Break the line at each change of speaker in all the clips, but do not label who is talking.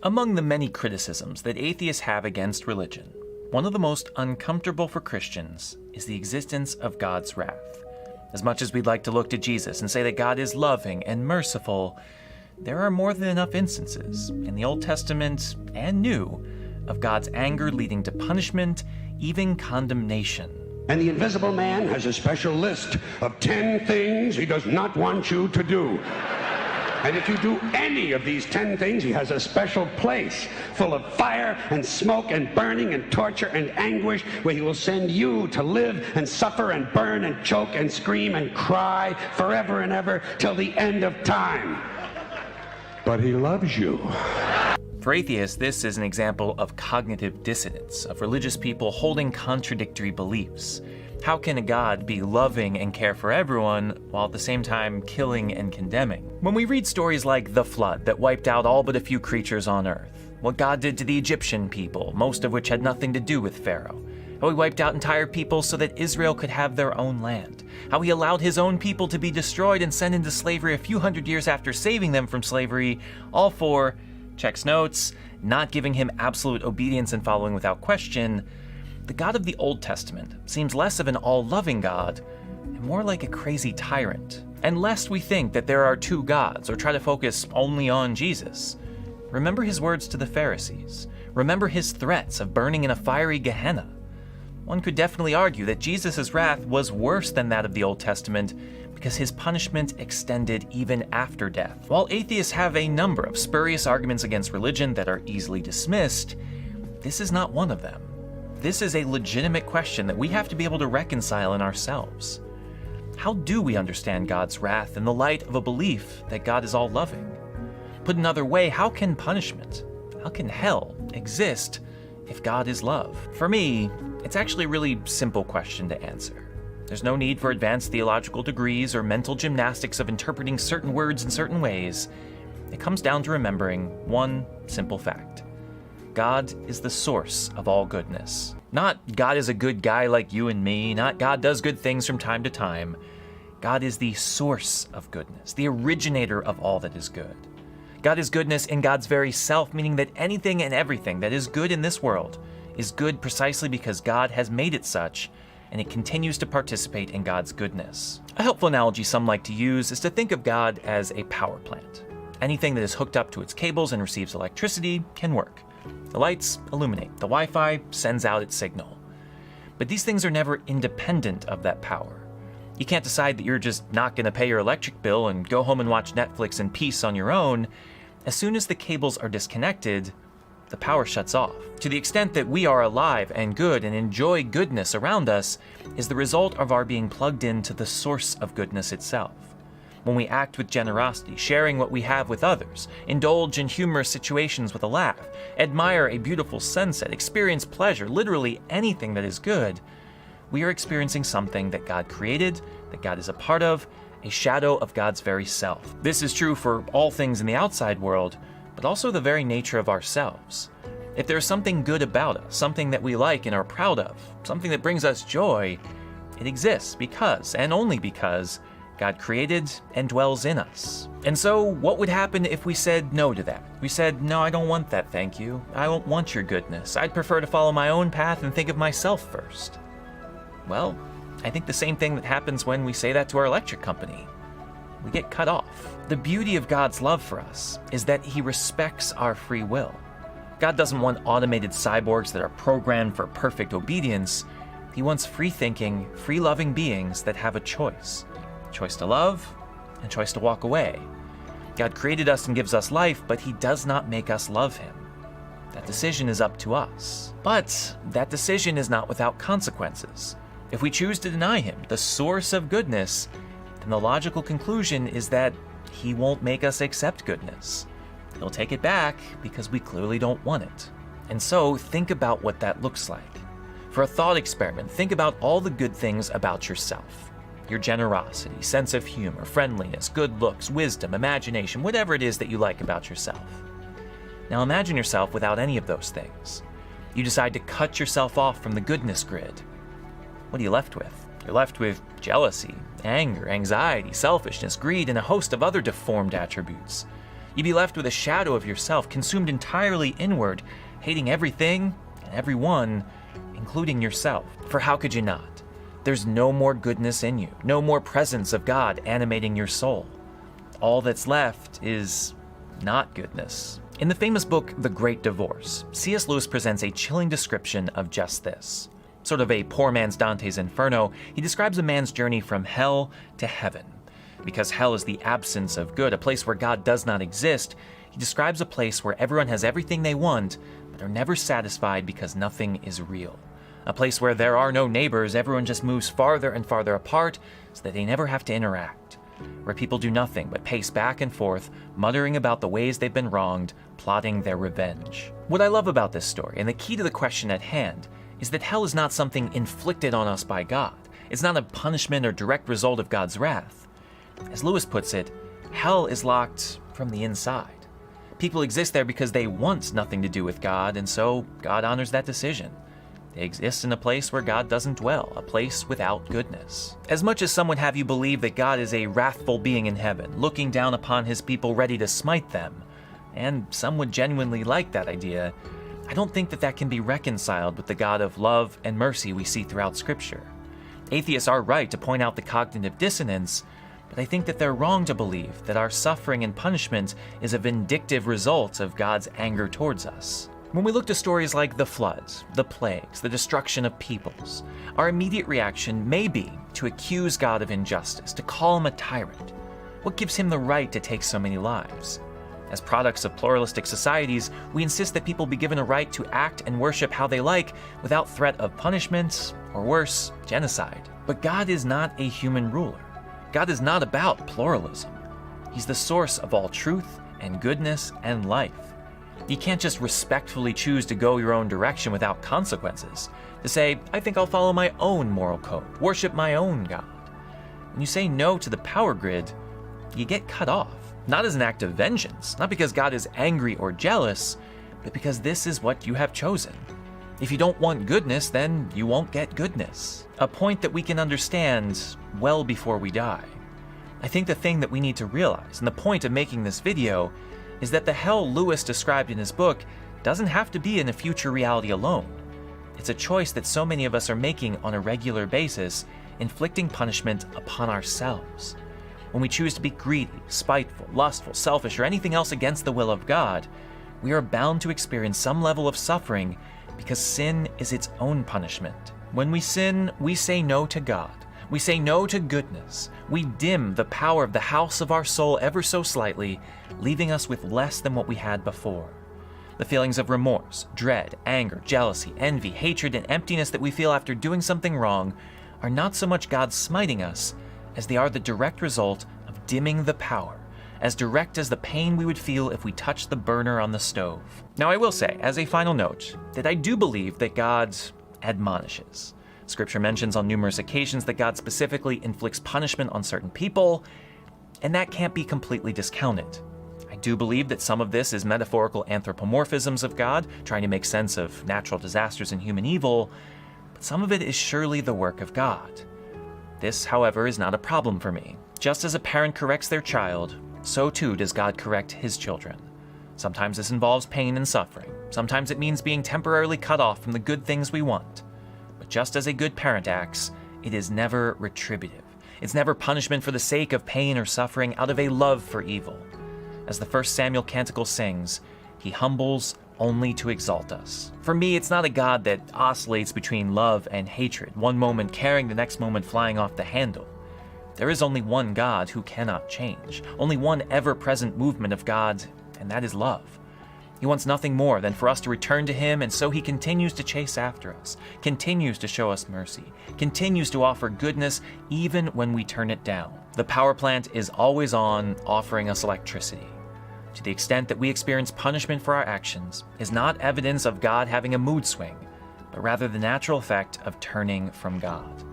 Among the many criticisms that atheists have against religion, one of the most uncomfortable for Christians is the existence of God's wrath. As much as we'd like to look to Jesus and say that God is loving and merciful, there are more than enough instances, in the Old Testament and New, of God's anger leading to punishment, even condemnation.
And the invisible man has a special list of 10 things he does not want you to do. And if you do any of these 10 things, he has a special place full of fire and smoke and burning and torture and anguish where he will send you to live and suffer and burn and choke and scream and cry forever and ever till the end of time. But he loves you.
For atheists, this is an example of cognitive dissonance, of religious people holding contradictory beliefs. How can a God be loving and care for everyone, while at the same time killing and condemning? When we read stories like the flood that wiped out all but a few creatures on earth, what God did to the Egyptian people, most of which had nothing to do with Pharaoh, how he wiped out entire people so that Israel could have their own land, how he allowed his own people to be destroyed and sent into slavery a few hundred years after saving them from slavery, all for, checks notes, not giving him absolute obedience and following without question, the God of the Old Testament seems less of an all-loving God and more like a crazy tyrant. And lest we think that there are two gods or try to focus only on Jesus, remember his words to the Pharisees. Remember his threats of burning in a fiery Gehenna. One could definitely argue that Jesus' wrath was worse than that of the Old Testament because his punishment extended even after death. While atheists have a number of spurious arguments against religion that are easily dismissed, this is not one of them. This is a legitimate question that we have to be able to reconcile in ourselves. How do we understand God's wrath in the light of a belief that God is all-loving? Put another way, how can punishment, how can hell exist if God is love? For me, it's actually a really simple question to answer. There's no need for advanced theological degrees or mental gymnastics of interpreting certain words in certain ways. It comes down to remembering one simple fact. God is the source of all goodness. Not God is a good guy like you and me, not God does good things from time to time. God is the source of goodness, the originator of all that is good. God is goodness in God's very self, meaning that anything and everything that is good in this world is good precisely because God has made it such, and it continues to participate in God's goodness. A helpful analogy some like to use is to think of God as a power plant. Anything that is hooked up to its cables and receives electricity can work. The lights illuminate, the Wi-Fi sends out its signal. But these things are never independent of that power. You can't decide that you're just not going to pay your electric bill and go home and watch Netflix in peace on your own. As soon as the cables are disconnected, the power shuts off. To the extent that we are alive and good and enjoy goodness around us is the result of our being plugged into the source of goodness itself. When we act with generosity, sharing what we have with others, indulge in humorous situations with a laugh, admire a beautiful sunset, experience pleasure, literally anything that is good, we are experiencing something that God created, that God is a part of, a shadow of God's very self. This is true for all things in the outside world, but also the very nature of ourselves. If there is something good about us, something that we like and are proud of, something that brings us joy, it exists because, and only because, God created and dwells in us. And so what would happen if we said no to that? We said, no, I don't want that, thank you. I don't want your goodness. I'd prefer to follow my own path and think of myself first. Well, I think the same thing that happens when we say that to our electric company. We get cut off. The beauty of God's love for us is that he respects our free will. God doesn't want automated cyborgs that are programmed for perfect obedience. He wants free-thinking, free-loving beings that have a choice. Choice to love and choice to walk away. God created us and gives us life, but he does not make us love him. That decision is up to us. But that decision is not without consequences. If we choose to deny him, the source of goodness, then the logical conclusion is that he won't make us accept goodness. He'll take it back because we clearly don't want it. And so think about what that looks like. For a thought experiment, think about all the good things about yourself. Your generosity, sense of humor, friendliness, good looks, wisdom, imagination, whatever it is that you like about yourself. Now imagine yourself without any of those things. You decide to cut yourself off from the goodness grid. What are you left with? You're left with jealousy, anger, anxiety, selfishness, greed, and a host of other deformed attributes. You'd be left with a shadow of yourself, consumed entirely inward, hating everything and everyone, including yourself. For how could you not? There's no more goodness in you, no more presence of God animating your soul. All that's left is not goodness. In the famous book, The Great Divorce, C.S. Lewis presents a chilling description of just this. Sort of a poor man's Dante's Inferno, he describes a man's journey from hell to heaven. Because hell is the absence of good, a place where God does not exist, he describes a place where everyone has everything they want, but are never satisfied because nothing is real. A place where there are no neighbors, everyone just moves farther and farther apart so that they never have to interact. Where people do nothing but pace back and forth, muttering about the ways they've been wronged, plotting their revenge. What I love about this story, and the key to the question at hand, is that hell is not something inflicted on us by God. It's not a punishment or direct result of God's wrath. As Lewis puts it, hell is locked from the inside. People exist there because they want nothing to do with God, and so God honors that decision. They exist in a place where God doesn't dwell, a place without goodness. As much as some would have you believe that God is a wrathful being in heaven, looking down upon his people ready to smite them, and some would genuinely like that idea, I don't think that can be reconciled with the God of love and mercy we see throughout Scripture. Atheists are right to point out the cognitive dissonance, but I think that they're wrong to believe that our suffering and punishment is a vindictive result of God's anger towards us. When we look to stories like the floods, the plagues, the destruction of peoples, our immediate reaction may be to accuse God of injustice, to call him a tyrant. What gives him the right to take so many lives? As products of pluralistic societies, we insist that people be given a right to act and worship how they like without threat of punishment, or worse, genocide. But God is not a human ruler. God is not about pluralism. He's the source of all truth and goodness and life. You can't just respectfully choose to go your own direction without consequences. To say, I think I'll follow my own moral code, worship my own God. When you say no to the power grid, you get cut off. Not as an act of vengeance, not because God is angry or jealous, but because this is what you have chosen. If you don't want goodness, then you won't get goodness. A point that we can understand well before we die. I think the thing that we need to realize, and the point of making this video, is that the hell Lewis described in his book doesn't have to be in a future reality alone. It's a choice that so many of us are making on a regular basis, inflicting punishment upon ourselves. When we choose to be greedy, spiteful, lustful, selfish, or anything else against the will of God, we are bound to experience some level of suffering because sin is its own punishment. When we sin, we say no to God. We say no to goodness. We dim the power of the house of our soul ever so slightly, leaving us with less than what we had before. The feelings of remorse, dread, anger, jealousy, envy, hatred, and emptiness that we feel after doing something wrong are not so much God smiting us as they are the direct result of dimming the power, as direct as the pain we would feel if we touched the burner on the stove. Now, I will say, as a final note, that I do believe that God admonishes. Scripture mentions on numerous occasions that God specifically inflicts punishment on certain people, and that can't be completely discounted. I do believe that some of this is metaphorical anthropomorphisms of God, trying to make sense of natural disasters and human evil, but some of it is surely the work of God. This, however, is not a problem for me. Just as a parent corrects their child, so too does God correct his children. Sometimes this involves pain and suffering. Sometimes it means being temporarily cut off from the good things we want. But just as a good parent acts, it is never retributive. It's never punishment for the sake of pain or suffering out of a love for evil. As the 1 Samuel canticle sings, he humbles only to exalt us. For me, it's not a God that oscillates between love and hatred, one moment caring, the next moment flying off the handle. There is only one God who cannot change, only one ever-present movement of God, and that is love. He wants nothing more than for us to return to him, and so he continues to chase after us, continues to show us mercy, continues to offer goodness even when we turn it down. The power plant is always on, offering us electricity. To the extent that we experience punishment for our actions is not evidence of God having a mood swing, but rather the natural effect of turning from God.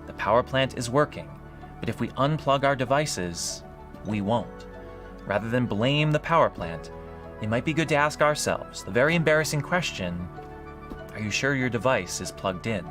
The power plant is working, but if we unplug our devices, we won't. Rather than blame the power plant, it might be good to ask ourselves the very embarrassing question, are you sure your device is plugged in?